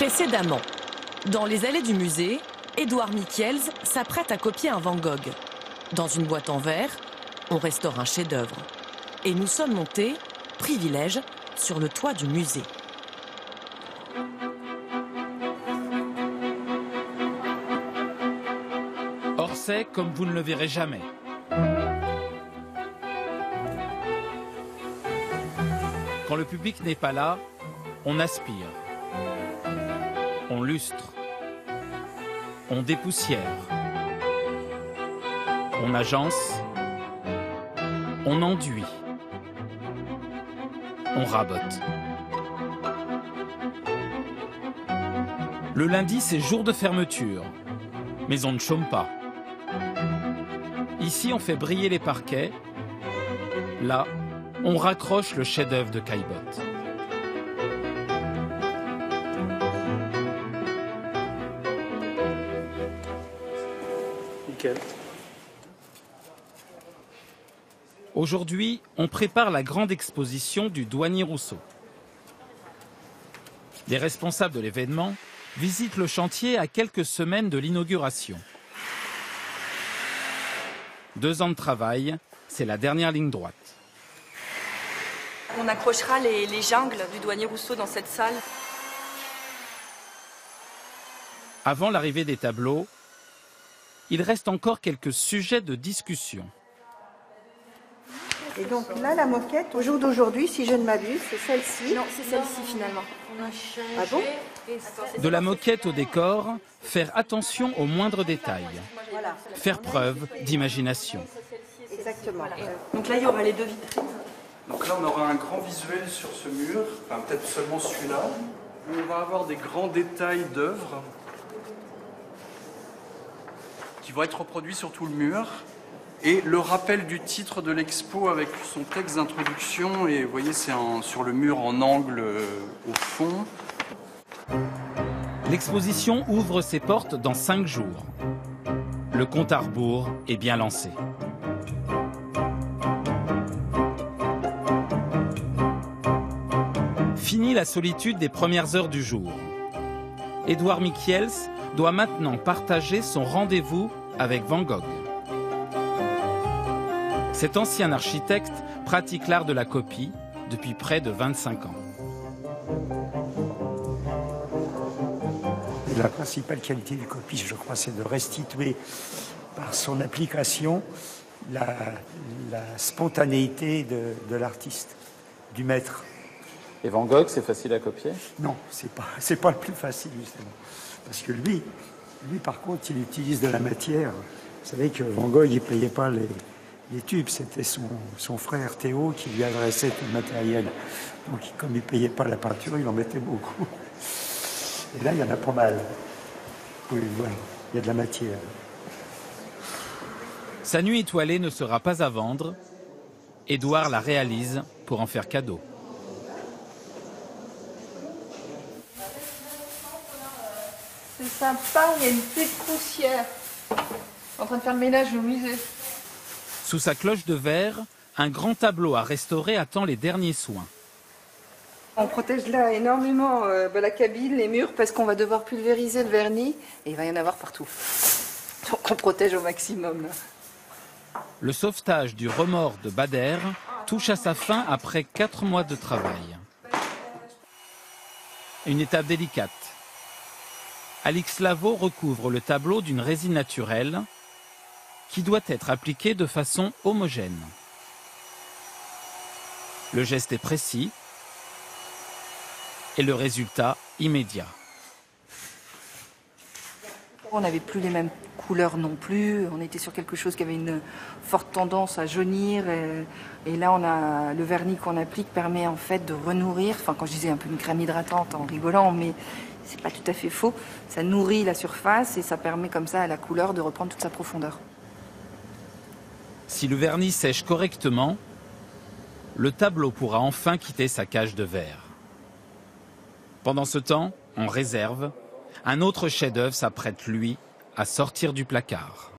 Précédemment, dans les allées du musée, Édouard Michiels s'apprête à copier un Van Gogh. Dans une boîte en verre, on restaure un chef-d'œuvre. Et nous sommes montés, privilège, sur le toit du musée. Orsay comme vous ne le verrez jamais. Quand le public n'est pas là, on aspire, on lustre, on dépoussière, on agence, on enduit, on rabote. Le lundi, c'est jour de fermeture, mais on ne chôme pas. Ici, on fait briller les parquets. Là, on raccroche le chef-d'œuvre de Caillebotte. Nickel. Aujourd'hui, on prépare la grande exposition du Douanier Rousseau. Les responsables de l'événement visitent le chantier à quelques semaines de l'inauguration. 2 ans de travail, c'est la dernière ligne droite. On accrochera les jungles du Douanier Rousseau dans cette salle. Avant l'arrivée des tableaux, il reste encore quelques sujets de discussion. Et donc là, la moquette, au jour d'aujourd'hui, si je ne m'abuse, c'est celle-ci. Non, c'est celle-ci finalement. Ah bon? De la moquette au décor, faire attention aux moindres détails. Voilà. Faire preuve d'imagination. Exactement. Donc là, il y aura les 2 vitrines. Donc là, on aura un grand visuel sur ce mur, enfin peut-être seulement celui-là. On va avoir des grands détails d'œuvres qui vont être reproduits sur tout le mur. Et le rappel du titre de l'expo avec son texte d'introduction. Et vous voyez, c'est sur le mur en angle au fond. L'exposition ouvre ses portes dans 5 jours. Le compte à rebours est bien lancé. Fini la solitude des premières heures du jour. Édouard Michiels doit maintenant partager son rendez-vous avec Van Gogh. Cet ancien architecte pratique l'art de la copie depuis près de 25 ans. La principale qualité du copiste, je crois, c'est de restituer par son application la spontanéité de l'artiste, du maître. Et Van Gogh, c'est facile à copier? Non, c'est pas le plus facile, justement. Parce que lui, par contre, il utilise de la matière. Vous savez que Van Gogh, il ne payait pas les tubes. C'était son frère Théo qui lui adressait tout le matériel. Donc, comme il ne payait pas la peinture, il en mettait beaucoup. Et là, il y en a pas mal. Oui, voilà, il y a de la matière. Sa nuit étoilée ne sera pas à vendre. Édouard la réalise pour en faire cadeau. C'est sympa, il y a une petite poussière. En train de faire le ménage au musée. Sous sa cloche de verre, un grand tableau à restaurer attend les derniers soins. On protège là énormément la cabine, les murs, parce qu'on va devoir pulvériser le vernis et il va y en avoir partout. Donc on protège au maximum. Là. Le sauvetage du remords de Bader touche à sa fin après 4 mois de travail. Une étape délicate. Alix Lavaux recouvre le tableau d'une résine naturelle qui doit être appliquée de façon homogène. Le geste est précis et le résultat immédiat. On n'avait plus les mêmes couleurs non plus, on était sur quelque chose qui avait une forte tendance à jaunir et là on a le vernis qu'on applique permet en fait de renourrir, enfin quand je disais un peu une crème hydratante en rigolant, mais c'est pas tout à fait faux, ça nourrit la surface et ça permet comme ça à la couleur de reprendre toute sa profondeur. Si le vernis sèche correctement, le tableau pourra enfin quitter sa cage de verre. Pendant ce temps, en réserve, un autre chef-d'œuvre s'apprête, lui, à sortir du placard.